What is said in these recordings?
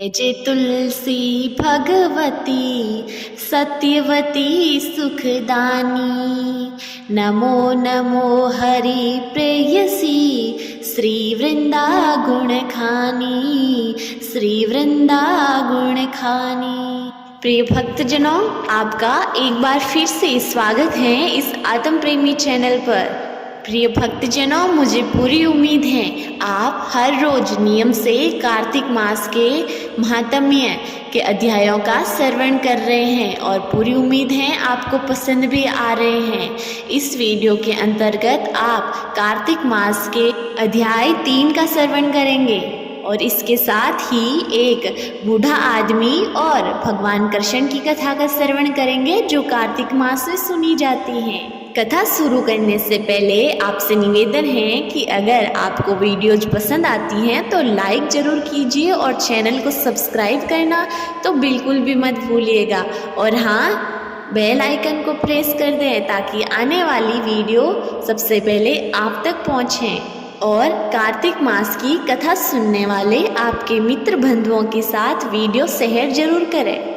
जय तुलसी भगवती सत्यवती सुखदानी। नमो नमो हरि प्रेयसी श्री वृंदा गुण खानी, श्री वृंदा गुण खानी। प्रिय भक्तजनों, आपका एक बार फिर से स्वागत है इस आत्म प्रेमी चैनल पर। प्रिय भक्तजनों, मुझे पूरी उम्मीद है आप हर रोज नियम से कार्तिक मास के महात्म्य के अध्यायों का श्रवण कर रहे हैं और पूरी उम्मीद है आपको पसंद भी आ रहे हैं। इस वीडियो के अंतर्गत आप कार्तिक मास के अध्याय 3 का श्रवण करेंगे और इसके साथ ही एक बूढ़ा आदमी और भगवान कृष्ण की कथा का श्रवण करेंगे जो कार्तिक मास में सुनी जाती है। कथा शुरू करने से पहले आपसे निवेदन है कि अगर आपको वीडियोज पसंद आती हैं तो लाइक ज़रूर कीजिए और चैनल को सब्सक्राइब करना तो बिल्कुल भी मत भूलिएगा। और हाँ, बेल आइकन को प्रेस कर दें ताकि आने वाली वीडियो सबसे पहले आप तक पहुँचे। और कार्तिक मास की कथा सुनने वाले आपके मित्र बंधुओं के साथ वीडियो शेयर जरूर करें।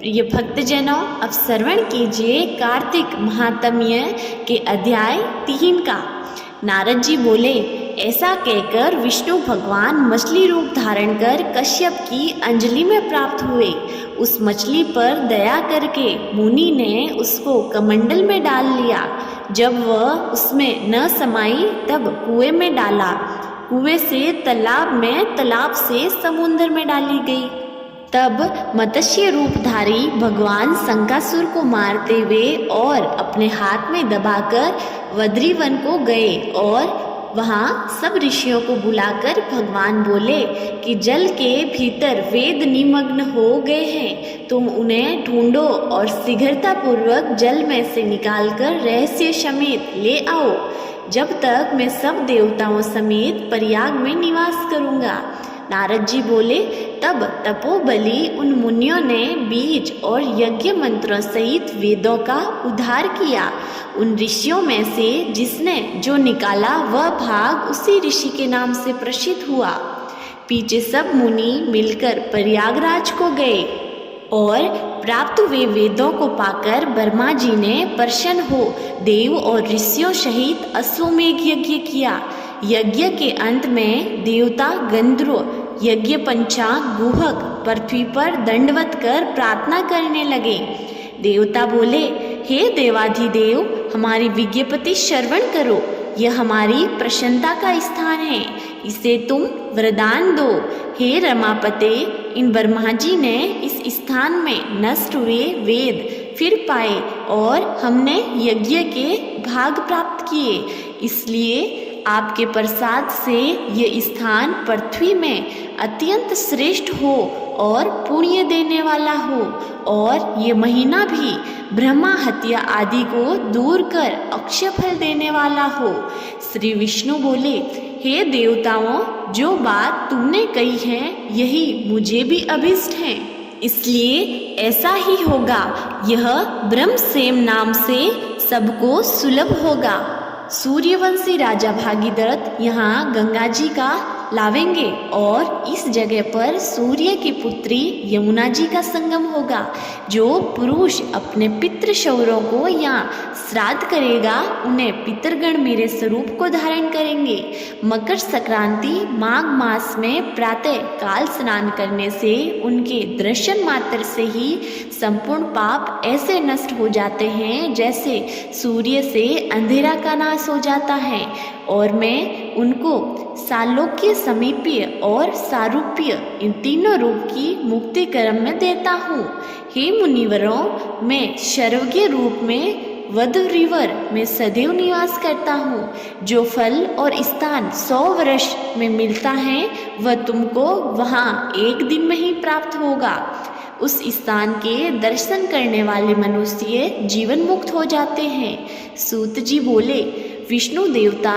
प्रिय भक्तजनों, अब श्रवण कीजिए कार्तिक महात्म्य के अध्याय 3 का। नारद जी बोले, ऐसा कहकर विष्णु भगवान मछली रूप धारण कर कश्यप की अंजलि में प्राप्त हुए। उस मछली पर दया करके मुनि ने उसको कमंडल में डाल लिया। जब वह उसमें न समाई तब कुएं में डाला। कुएं से तालाब में, तालाब से समुद्र में डाली गई। तब मत्स्य रूपधारी भगवान शंकासुर को मारते हुए और अपने हाथ में दबाकर वद्रीवन को गए और वहाँ सब ऋषियों को बुलाकर भगवान बोले कि जल के भीतर वेद निमग्न हो गए हैं, तुम उन्हें ढूंढो और शीघ्रता पूर्वक जल में से निकालकर रहस्य समेत ले आओ, जब तक मैं सब देवताओं समेत प्रयाग में निवास करूँगा। नारद जी बोले, तब तपोबली उन मुनियों ने बीज और यज्ञ मंत्रों सहित वेदों का उद्धार किया। उन ऋषियों में से जिसने जो निकाला वह भाग उसी ऋषि के नाम से प्रसिद्ध हुआ। पीछे सब मुनि मिलकर प्रयागराज को गए और प्राप्त हुए वेदों को पाकर ब्रह्मा जी ने प्रसन्न हो देव और ऋषियों सहित अश्वमेघ यज्ञ किया। यज्ञ के अंत में देवता गंधर्व यज्ञ पंचांग गुहक पृथ्वी पर दंडवत कर प्रार्थना करने लगे। देवता बोले, हे देवाधिदेव, हमारी विज्ञप्ति श्रवण करो। यह हमारी प्रसन्नता का स्थान है, इसे तुम वरदान दो। हे रमापते, इन ब्रह्मा जी ने इस स्थान में नष्ट हुए वेद फिर पाए और हमने यज्ञ के भाग प्राप्त किए, इसलिए आपके प्रसाद से ये स्थान पृथ्वी में अत्यंत श्रेष्ठ हो और पुण्य देने वाला हो, और ये महीना भी ब्रह्मा हत्या आदि को दूर कर अक्षय फल देने वाला हो। श्री विष्णु बोले, हे देवताओं, जो बात तुमने कही है यही मुझे भी अभिष्ट है, इसलिए ऐसा ही होगा। यह ब्रह्मसेन नाम से सबको सुलभ होगा। सूर्यवंशी राजा भागीरथ यहाँ गंगा जी का लावेंगे और इस जगह पर सूर्य की पुत्री यमुना जी का संगम होगा। जो पुरुष अपने पितृ शौरों को यहाँ श्राद्ध करेगा उन्हें पितृगण मेरे स्वरूप को धारण करेंगे। मकर संक्रांति माघ मास में प्रातः काल स्नान करने से उनके दर्शन मात्र से ही संपूर्ण पाप ऐसे नष्ट हो जाते हैं जैसे सूर्य से अंधेरा का नाश हो जाता है, और मैं उनको सालोक्य, समीप्य और सारूप्य इन तीनों रूप की मुक्ति क्रम में देता हूँ। हे मुनिवरों, मैं सर्वज्ञ रूप में वधूरिवर में सदैव निवास करता हूँ। जो फल और स्थान 100 वर्ष में मिलता है वह तुमको वहाँ एक दिन में ही प्राप्त होगा। उस स्थान के दर्शन करने वाले मनुष्य जीवन मुक्त हो जाते हैं। सूत जी बोले, विष्णु देवता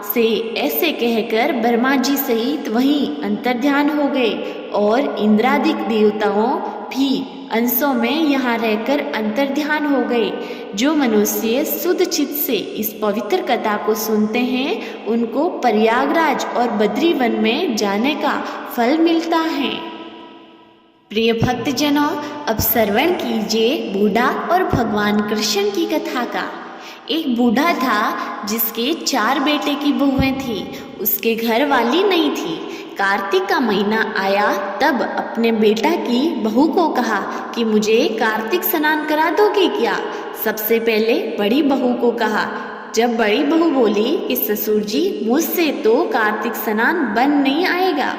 से ऐसे कहकर ब्रह्मा जी सहित वहीं अंतर्ध्यान हो गए और इंद्रादिक देवताओं भी अंशों में यहाँ रहकर अंतर्ध्यान हो गए। जो मनुष्य शुद्ध चित्त से इस पवित्र कथा को सुनते हैं उनको प्रयागराज और बद्रीवन में जाने का फल मिलता है। प्रिय भक्तजनों, अब श्रवण कीजिए बूढ़ा और भगवान कृष्ण की कथा का। एक बूढ़ा था जिसके 4 बेटे की बहुएं थी। उसके घर वाली नहीं थी। कार्तिक का महीना आया तब अपने बेटा की बहू को कहा कि मुझे कार्तिक स्नान करा दोगे क्या। सबसे पहले बड़ी बहू को कहा। जब बड़ी बहू बोली कि ससुर जी, मुझसे तो कार्तिक स्नान बन नहीं आएगा,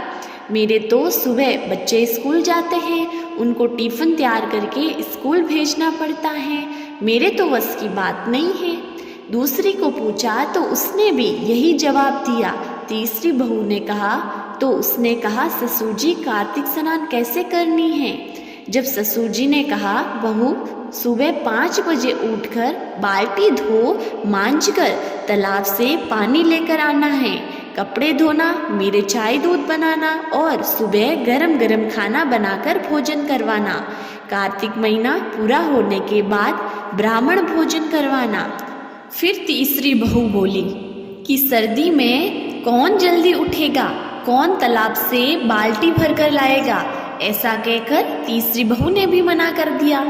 मेरे तो सुबह बच्चे स्कूल जाते हैं, उनको टिफिन तैयार करके स्कूल भेजना पड़ता है, मेरे तो बस की बात नहीं है। दूसरी को पूछा तो उसने भी यही जवाब दिया। तीसरी बहू ने कहा तो उसने कहा, ससुर जी कार्तिक स्नान कैसे करनी है। जब ससुर जी ने कहा, बहू सुबह 5 बजे उठकर बाल्टी धो मांझकर तालाब से पानी लेकर आना है, कपड़े धोना, मेरे चाय दूध बनाना और सुबह गरम गरम खाना बनाकर भोजन करवाना। कार्तिक महीना पूरा होने के बाद ब्राह्मण भोजन करवाना। फिर तीसरी बहू बोली कि सर्दी में कौन जल्दी उठेगा, कौन तालाब से बाल्टी भरकर लाएगा। ऐसा कहकर तीसरी बहू ने भी मना कर दिया।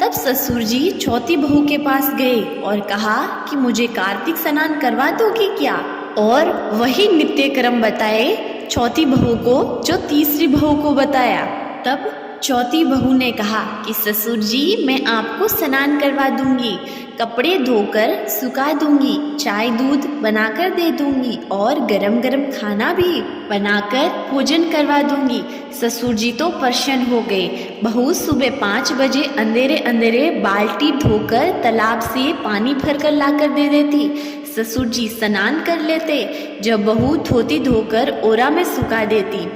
तब ससुर जी चौथी बहू के पास गए और कहा कि मुझे कार्तिक स्नान करवा दोगी क्या। और वही नित्य क्रम बताए चौथी बहू को जो तीसरी बहू को बताया। तब चौथी बहू ने कहा कि ससुर जी, मैं आपको स्नान करवा दूंगी, कपड़े धोकर सुखा दूंगी, चाय दूध बनाकर दे दूंगी और गरम गरम खाना भी बनाकर भोजन करवा दूंगी। ससुर जी तो प्रसन्न हो गए। बहू सुबह 5 बजे अंधेरे अंधेरे बाल्टी धोकर तालाब से पानी भरकर लाकर दे देती। ससुर जी स्नान कर लेते। जब बहू धोती धोकर ओरा में सुखा देती।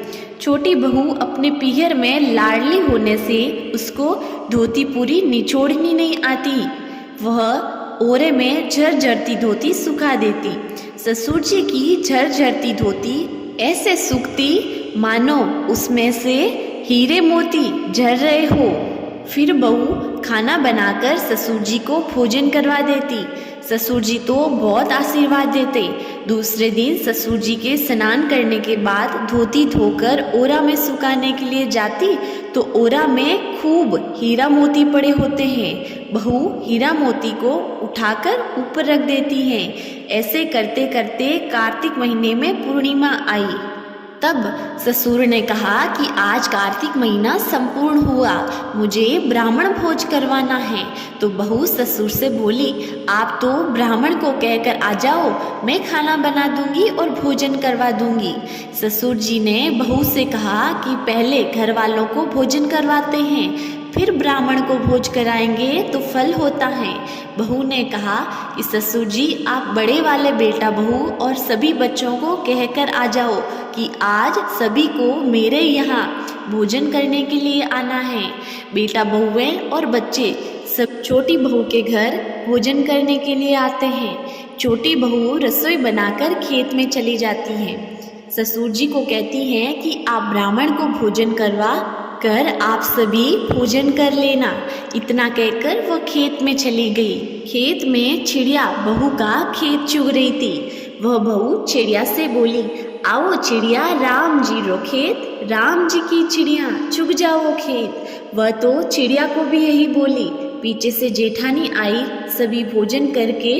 छोटी बहू अपने पीहर में लाडली होने से उसको धोती पूरी निचोड़नी नहीं आती। वह ओरे में झरझरती धोती सुखा देती। ससुर जी की झरझरती धोती ऐसे सूखती मानो उसमें से हीरे मोती झर रहे हो। फिर बहू खाना बनाकर ससुर जी को भोजन करवा देती। ससुर जी तो बहुत आशीर्वाद देते। दूसरे दिन ससुर जी के स्नान करने के बाद धोती धोकर ओरा में सुखाने के लिए जाती तो ओरा में खूब हीरा मोती पड़े होते हैं। बहू हीरा मोती को उठाकर ऊपर रख देती हैं। ऐसे करते करते कार्तिक महीने में पूर्णिमा आई। तब ससुर ने कहा कि आज कार्तिक महीना संपूर्ण हुआ, मुझे ब्राह्मण भोज करवाना है। तो बहू ससुर से बोली, आप तो ब्राह्मण को कहकर आ जाओ, मैं खाना बना दूंगी और भोजन करवा दूंगी। ससुर जी ने बहू से कहा कि पहले घर वालों को भोजन करवाते हैं, फिर ब्राह्मण को भोज कराएंगे तो फल होता है। बहू ने कहा कि ससुर जी, आप बड़े वाले बेटा बहू और सभी बच्चों को कहकर आ जाओ कि आज सभी को मेरे यहाँ भोजन करने के लिए आना है। बेटा बहुएं और बच्चे सब छोटी बहू के घर भोजन करने के लिए आते हैं। छोटी बहू रसोई बनाकर खेत में चली जाती है। ससुर जी को कहती हैं कि आप ब्राह्मण को भोजन करवा कर आप सभी भोजन कर लेना। इतना कहकर वह खेत में चली गई। खेत में चिड़िया बहू का खेत चुग रही थी। वह बहू चिड़िया से बोली, आओ चिड़िया, राम जी रो खेत, राम जी की चिड़िया चुग जाओ खेत। वह तो चिड़िया को भी यही बोली। पीछे से जेठानी आई, सभी भोजन करके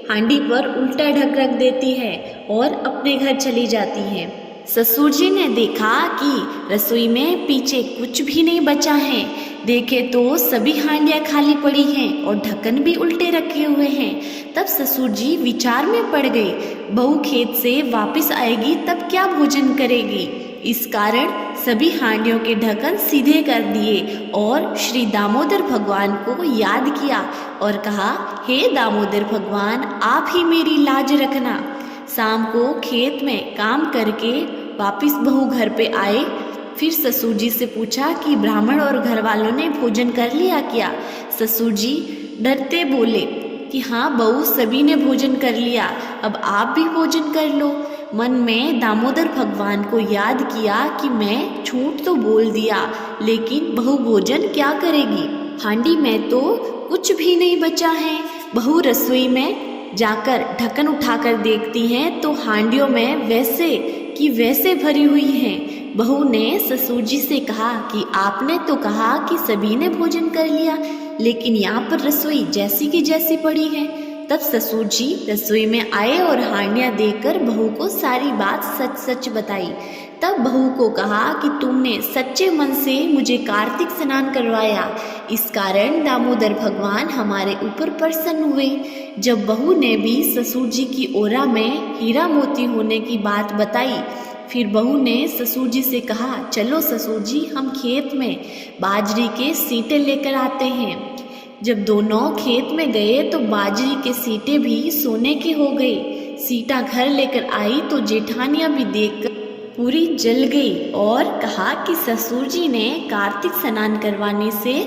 हांडी पर उल्टा ढक रख देती है और अपने घर चली जाती है। ससुर जी ने देखा कि रसोई में पीछे कुछ भी नहीं बचा है। देखे तो सभी हांडियाँ खाली पड़ी हैं और ढक्कन भी उल्टे रखे हुए हैं। तब ससुर जी विचार में पड़ गए, बहू खेत से वापस आएगी तब क्या भोजन करेगी। इस कारण सभी हांडियों के ढक्कन सीधे कर दिए और श्री दामोदर भगवान को याद किया और कहा, हे दामोदर भगवान, आप ही मेरी लाज रखना। शाम को खेत में काम करके वापस बहू घर पे आए। फिर ससुर जी से पूछा कि ब्राह्मण और घर वालों ने भोजन कर लिया क्या। ससुर जी डरते बोले कि हाँ बहू, सभी ने भोजन कर लिया, अब आप भी भोजन कर लो। मन में दामोदर भगवान को याद किया कि मैं झूठ तो बोल दिया, लेकिन बहू भोजन क्या करेगी। हांडी में तो कुछ भी नहीं बचा है। बहू रसोई में जाकर ढक्कन उठाकर देखती हैं तो हांडियों में वैसे की वैसे भरी हुई हैं। बहू ने ससुर जी से कहा कि आपने तो कहा कि सभी ने भोजन कर लिया, लेकिन यहाँ पर रसोई जैसी की जैसी पड़ी है। तब ससुर जी रसोई में आए और हांडियाँ देकर बहू को सारी बात सच सच बताई। तब बहू को कहा कि तुमने सच्चे मन से मुझे कार्तिक स्नान करवाया, इस कारण दामोदर भगवान हमारे ऊपर प्रसन्न हुए। जब बहू ने भी ससुर जी की ओरा में हीरा मोती होने की बात बताई, फिर बहू ने ससुर जी से कहा, चलो ससुर जी हम खेत में बाजरी के सीटे लेकर आते हैं। जब दोनों खेत में गए तो बाजरी के सीटे भी सोने के हो गए। सीटा घर लेकर आई तो जेठानियां भी देखकर पूरी जल गई और कहा कि ससुर जी ने कार्तिक स्नान करवाने से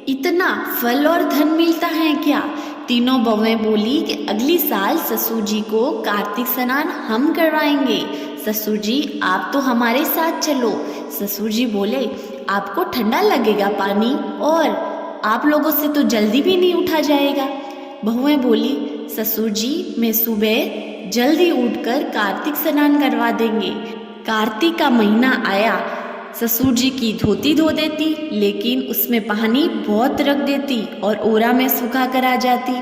इतना फल और धन मिलता है क्या। तीनों बहुएं बोली कि अगली साल ससुर जी को कार्तिक स्नान हम करवाएंगे। ससुर जी आप तो हमारे साथ चलो। ससुर जी बोले, आपको ठंडा लगेगा पानी, और आप लोगों से तो जल्दी भी नहीं उठा जाएगा। बहुएं बोली, ससुर जी मैं सुबह जल्दी उठकर कार्तिक स्नान करवा देंगे। कार्तिक का महीना आया, ससुर जी की धोती धो देती, लेकिन उसमें पानी बहुत रख देती और ओरा में सुखा कर आ जाती।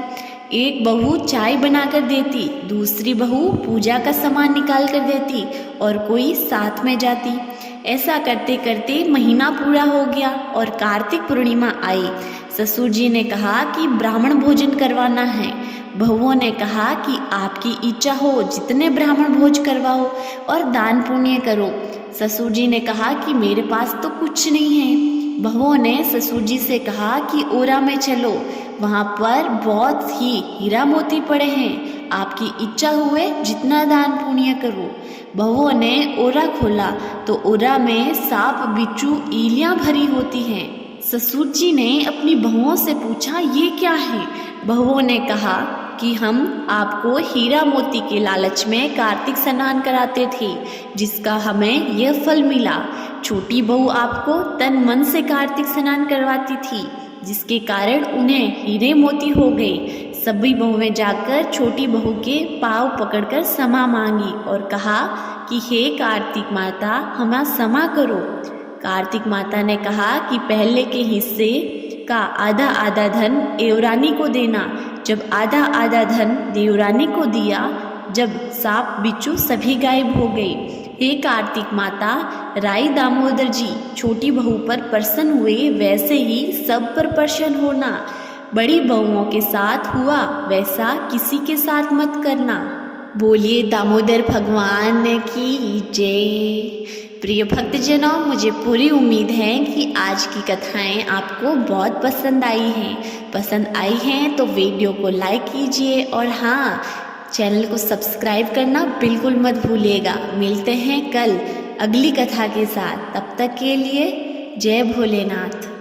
एक बहू चाय बना कर देती, दूसरी बहू पूजा का सामान निकाल कर देती और कोई साथ में जाती। ऐसा करते करते महीना पूरा हो गया और कार्तिक पूर्णिमा आई। ससुर जी ने कहा कि ब्राह्मण भोजन करवाना है। बहुओं ने कहा कि आपकी इच्छा हो जितने ब्राह्मण भोज करवाओ और दान पुण्य करो। ससुर जी ने कहा कि मेरे पास तो कुछ नहीं है। बहुओं ने ससुर जी से कहा कि ओरा में चलो, वहाँ पर बहुत ही हीरा मोती पड़े हैं, आपकी इच्छा हुए जितना दान पुण्य करो। बहुओं ने ओरा खोला तो ओरा में सांप बिच्छू ईलियां भरी होती हैं। ससुर जी ने अपनी बहुओं से पूछा, ये क्या है। बहुओं ने कहा कि हम आपको हीरा मोती के लालच में कार्तिक स्नान कराते थे, जिसका हमें यह फल मिला। छोटी बहू आपको तन मन से कार्तिक स्नान करवाती थी, जिसके कारण उन्हें हीरे मोती हो गए। सभी बहुएं जाकर छोटी बहू के पाँव पकड़कर क्षमा मांगी और कहा कि हे कार्तिक माता, हमें क्षमा करो। कार्तिक माता ने कहा कि पहले के हिस्से का आधा आधा धन देवरानी को देना। जब आधा आधा धन देवरानी को दिया, जब सांप बिच्छू सभी गायब हो गए। हे कार्तिक माता, राई दामोदर जी छोटी बहू पर प्रसन्न हुए, वैसे ही सब पर प्रसन्न होना। बड़ी बहुओं के साथ हुआ वैसा किसी के साथ मत करना। बोलिए दामोदर भगवान की जय। प्रिय भक्तजनों, मुझे पूरी उम्मीद है कि आज की कथाएं आपको बहुत पसंद आई हैं। पसंद आई हैं तो वीडियो को लाइक कीजिए और हाँ, चैनल को सब्सक्राइब करना बिल्कुल मत भूलिएगा। मिलते हैं कल अगली कथा के साथ। तब तक के लिए जय भोलेनाथ।